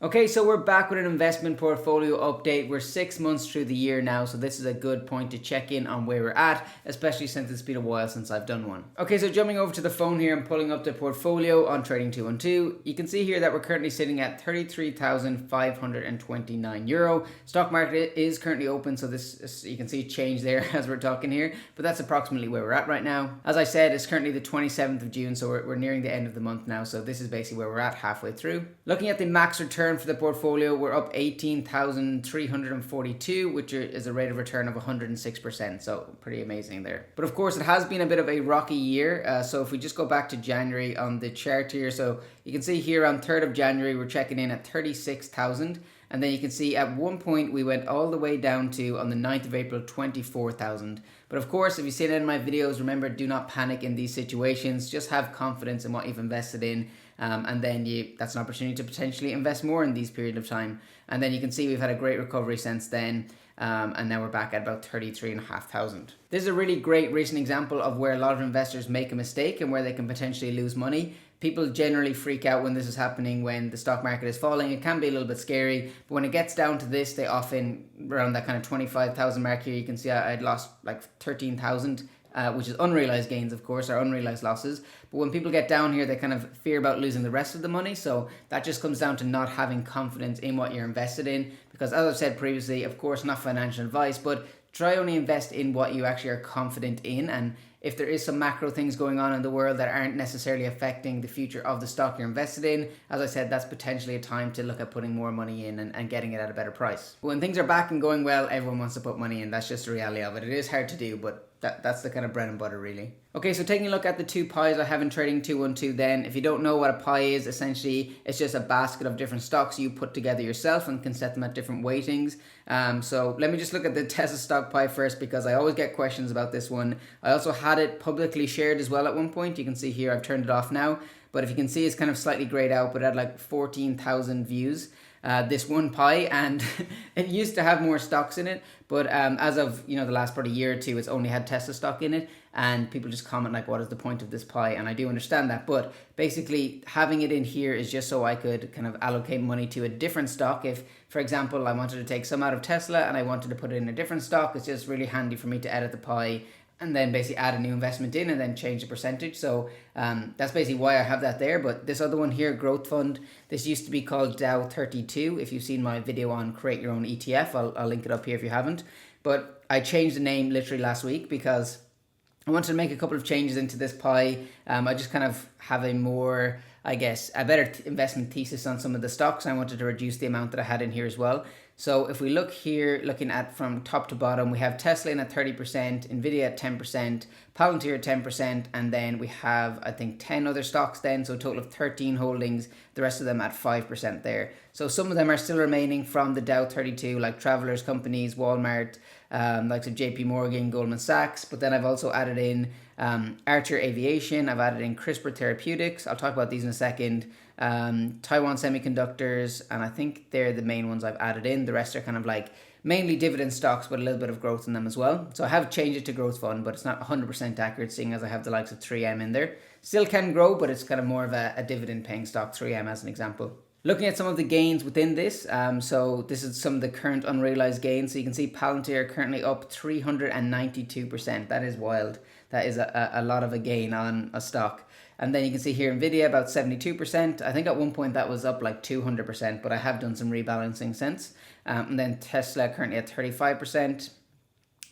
Okay, so we're back with an investment portfolio update. We're 6 months through the year now, so this is a good point to check in on where we're at, especially since it's been a while since I've done one. Okay, so jumping over to the phone here and pulling up the portfolio on Trading212, you can see here that we're currently sitting at €33,529. Stock market is currently open, so this you can see change there as we're talking here, but that's approximately where we're at right now. As I said, it's currently the 27th of June, so we're nearing the end of the month now, so this is basically where we're at halfway through. Looking at the max return for the portfolio, we're up 18,342, which is a rate of return of 106%, so pretty amazing there. But of course, it has been a bit of a rocky year, so if we just go back to January on the chart here, so you can see here on 3rd of January, we're checking in at 36,000. And then you can see at one point we went all the way down to, on the 9th of April, 24,000. But of course, if you've seen any of my videos, remember, do not panic in these situations. Just have confidence in what you've invested in. And then that's an opportunity to potentially invest more in these period of time. And then you can see we've had a great recovery since then. And now we're back at about 33,500. This is a really great recent example of where a lot of investors make a mistake and where they can potentially lose money. People generally freak out when this is happening, when the stock market is falling. It can be a little bit scary, but when it gets down to this, they often, around that kind of 25,000 mark here, you can see I'd lost like 13,000. Which is unrealized gains, of course, or unrealized losses. But when people get down here, they kind of fear about losing the rest of the money. So that just comes down to not having confidence in what you're invested in. Because as I've said previously, of course, not financial advice, but try only invest in what you actually are confident in. And if there is some macro things going on in the world that aren't necessarily affecting the future of the stock you're invested in, as I said, that's potentially a time to look at putting more money in and getting it at a better price. But when things are back and going well, everyone wants to put money in. That's just the reality of it. It is hard to do, but that's the kind of bread and butter, really. Okay, so taking a look at the two pies I have in Trading212 then, if you don't know what a pie is, essentially it's just a basket of different stocks you put together yourself and can set them at different weightings. So let me just look at the Tesla stock pie first, because I always get questions about this one. I also had it publicly shared as well at one point. You can see here I've turned it off now, but if you can see, it's kind of slightly grayed out, but it had like 14,000 views. This one pie, and it used to have more stocks in it, but as of the last probably year or two, it's only had Tesla stock in it, and people just comment like, what is the point of this pie? And I do understand that, but basically having it in here is just so I could kind of allocate money to a different stock. If, for example, I wanted to take some out of Tesla and I wanted to put it in a different stock, it's just really handy for me to edit the pie and then basically add a new investment in and then change the percentage. So that's basically why I have that there. But this other one here, Growth Fund, this used to be called Dow 32. If you've seen my video on create your own ETF, I'll link it up here if you haven't. But I changed the name literally last week because I wanted to make a couple of changes into this pie. I just kind of have a more, I guess, a better investment thesis on some of the stocks. I wanted to reduce the amount that I had in here as well. So if we look here, looking at from top to bottom, we have Tesla in at 30%, Nvidia at 10%, Palantir at 10%, and then we have, I think, 10 other stocks then, so a total of 13 holdings, the rest of them at 5% there. So some of them are still remaining from the Dow 32, like Travelers Companies, Walmart, likes of JP Morgan, Goldman Sachs, but then I've also added in Archer Aviation, I've added in CRISPR Therapeutics, I'll talk about these in a second, Taiwan Semiconductors, and I think they're the main ones I've added in. The rest are kind of like mainly dividend stocks, but a little bit of growth in them as well. So I have changed it to Growth Fund, but it's not 100% accurate, seeing as I have the likes of 3M in there. Still can grow, but it's kind of more of a dividend paying stock, 3M as an example. Looking at some of the gains within this, so this is some of the current unrealized gains. So you can see Palantir currently up 392%. That is wild. That is a lot of a gain on a stock. And then you can see here Nvidia about 72%. I think at one point that was up like 200%, but I have done some rebalancing since. And then Tesla currently at 35%.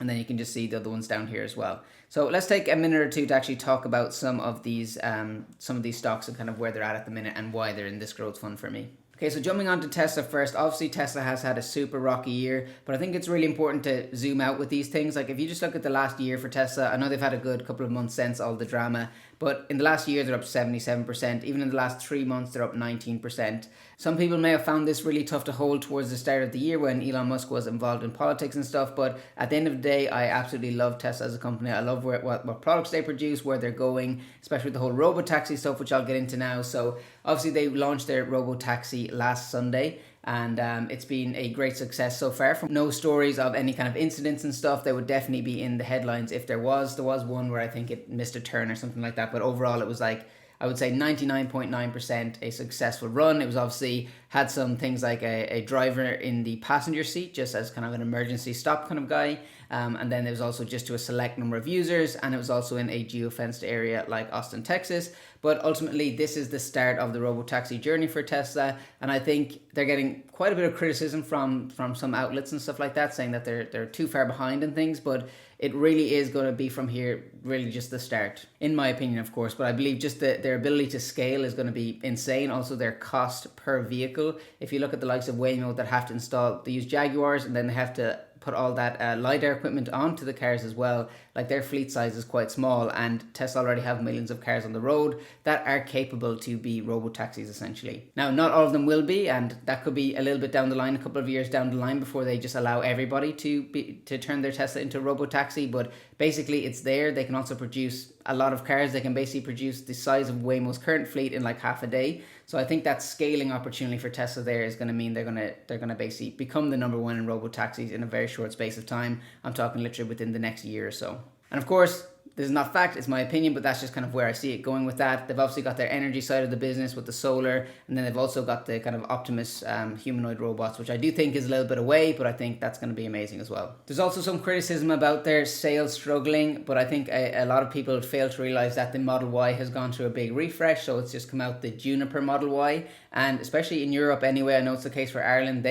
And then you can just see the other ones down here as well. So let's take a minute or two to actually talk about some of these stocks and kind of where they're at the minute and why they're in this growth fund for me. Okay, so jumping on to Tesla first, obviously Tesla has had a super rocky year, but I think it's really important to zoom out with these things. Like if you just look at the last year for Tesla, I know they've had a good couple of months since all the drama, but in the last year they're up 77%. Even in the last 3 months they're up 19%. Some people may have found this really tough to hold towards the start of the year when Elon Musk was involved in politics and stuff, but at the end of the day, I absolutely love Tesla as a company. I love what products they produce, where they're going, especially with the whole robo-taxi stuff, which I'll get into now. So obviously they launched their robo-taxi last Sunday, and it's been a great success so far. From no stories of any kind of incidents and stuff. They would definitely be in the headlines if there was one where I think it missed a turn or something like that, but overall it was like I would say 99.9% a successful run. It was obviously had some things like a driver in the passenger seat, just as kind of an emergency stop kind of guy. And then there was also just to a select number of users, and it was also in a geofenced area like Austin, Texas. But ultimately, this is the start of the robotaxi journey for Tesla, and I think they're getting quite a bit of criticism from some outlets and stuff like that, saying that they're too far behind and things. But it really is going to be from here, really just the start, in my opinion, of course. But I believe just their ability to scale is going to be insane. Also, their cost per vehicle. If you look at the likes of Waymo that have to install, they use Jaguars, and then they have to put all that LiDAR equipment onto the cars as well. Like, their fleet size is quite small, and Tesla already have millions of cars on the road that are capable to be robotaxis essentially. Now, not all of them will be, and that could be a little bit down the line, a couple of years down the line, before they just allow everybody to turn their Tesla into a robotaxi. But basically, it's there. They can also produce a lot of cars. They can basically produce the size of Waymo's current fleet in like half a day. So I think that scaling opportunity for Tesla there is going to mean they're going to basically become the number one in robotaxis in a very short space of time. I'm talking literally within the next year or so. And of course, this is not fact, it's my opinion, but that's just kind of where I see it going with that. They've obviously got their energy side of the business with the solar, and then they've also got the kind of Optimus humanoid robots, which I do think is a little bit away, but I think that's going to be amazing as well. There's also some criticism about their sales struggling, but I think a lot of people fail to realize that the Model Y has gone through a big refresh, so it's just come out the Juniper Model Y, and especially in Europe anyway, I know it's the case for Ireland,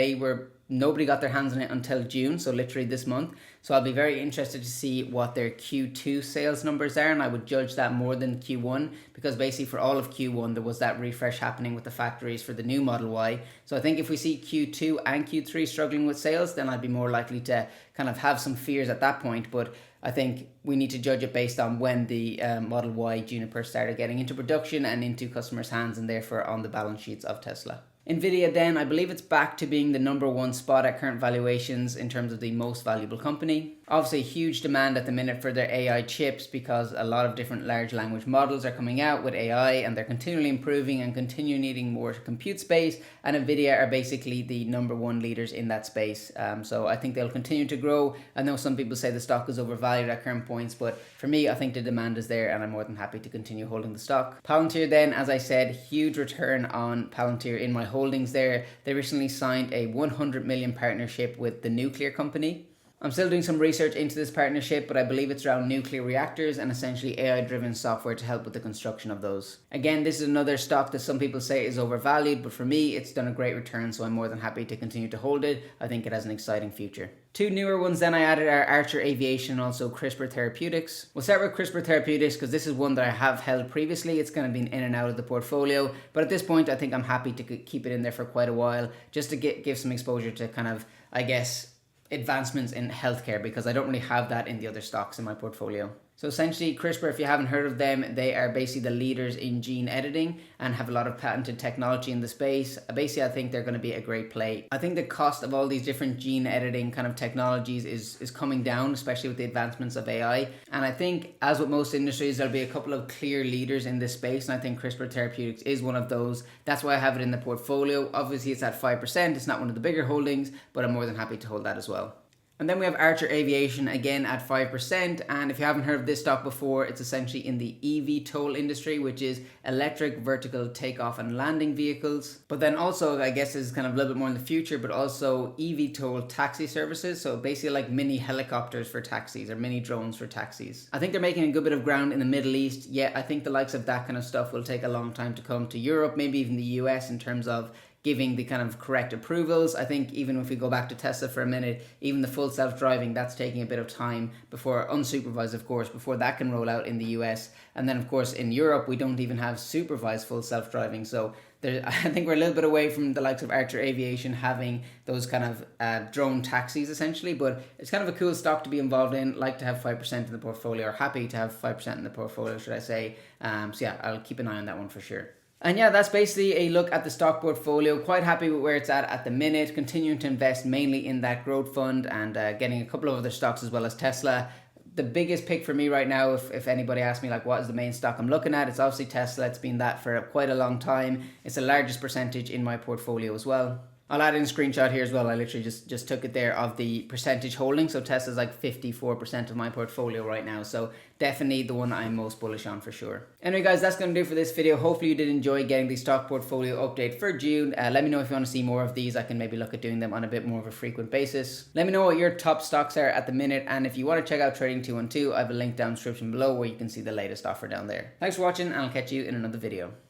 nobody got their hands on it until June, so literally this month. So I'll be very interested to see what their Q2 sales numbers are, and I would judge that more than Q1, because basically for all of Q1 there was that refresh happening with the factories for the new Model Y. So I think if we see Q2 and Q3 struggling with sales, then I'd be more likely to kind of have some fears at that point. But I think we need to judge it based on when the Model Y Juniper started getting into production and into customers' hands, and therefore on the balance sheets of Tesla. Nvidia then, I believe it's back to being the number one spot at current valuations in terms of the most valuable company. Obviously huge demand at the minute for their AI chips, because a lot of different large language models are coming out with AI, and they're continually improving and continue needing more compute space, and Nvidia are basically the number one leaders in that space. So I think they'll continue to grow. I know some people say the stock is overvalued at current points, but for me, I think the demand is there, and I'm more than happy to continue holding the stock. Palantir then, as I said, huge return on Palantir in my holdings there. They recently signed a 100 million partnership with the nuclear company. I'm still doing some research into this partnership, but I believe it's around nuclear reactors and essentially AI-driven software to help with the construction of those. Again, this is another stock that some people say is overvalued, but for me, it's done a great return, so I'm more than happy to continue to hold it. I think it has an exciting future. Two newer ones then I added are Archer Aviation and also CRISPR Therapeutics. We'll start with CRISPR Therapeutics because this is one that I have held previously. It's kind of been in and out of the portfolio, but at this point, I think I'm happy to keep it in there for quite a while, just to give some exposure to kind of, I guess, advancements in healthcare, because I don't really have that in the other stocks in my portfolio. So essentially, CRISPR, if you haven't heard of them, they are basically the leaders in gene editing and have a lot of patented technology in the space. Basically, I think they're going to be a great play. I think the cost of all these different gene editing kind of technologies is coming down, especially with the advancements of AI. And I think, as with most industries, there'll be a couple of clear leaders in this space, and I think CRISPR Therapeutics is one of those. That's why I have it in the portfolio. Obviously, it's at 5%. It's not one of the bigger holdings, but I'm more than happy to hold that as well. And then we have Archer Aviation, again at 5%, and if you haven't heard of this stock before, it's essentially in the eVTOL industry, which is electric vertical takeoff and landing vehicles. But then also, I guess, is kind of a little bit more in the future, but also eVTOL taxi services, so basically like mini helicopters for taxis or mini drones for taxis. I think they're making a good bit of ground in the Middle East, yet I think the likes of that kind of stuff will take a long time to come to Europe, maybe even the US, in terms of giving the kind of correct approvals. I think even if we go back to Tesla for a minute, even the full self-driving, that's taking a bit of time before, unsupervised of course, before that can roll out in the US. And then of course in Europe, we don't even have supervised full self-driving. So I think we're a little bit away from the likes of Archer Aviation having those kind of drone taxis essentially, but it's kind of a cool stock to be involved in. Like to have 5% in the portfolio, or happy to have 5% in the portfolio, should I say. So yeah, I'll keep an eye on that one for sure. And yeah, that's basically a look at the stock portfolio. Quite happy with where it's at the minute. Continuing to invest mainly in that growth fund and getting a couple of other stocks as well as Tesla. The biggest pick for me right now, if anybody asks me like what is the main stock I'm looking at, it's obviously Tesla. It's been that for quite a long time. It's the largest percentage in my portfolio as well. I'll add in a screenshot here as well. I literally just took it there of the percentage holding. So Tesla's like 54% of my portfolio right now. So definitely the one I'm most bullish on for sure. Anyway guys, that's going to do it for this video. Hopefully you did enjoy getting the stock portfolio update for June. Let me know if you want to see more of these. I can maybe look at doing them on a bit more of a frequent basis. Let me know what your top stocks are at the minute. And if you want to check out Trading212, I have a link down in the description below where you can see the latest offer down there. Thanks for watching, and I'll catch you in another video.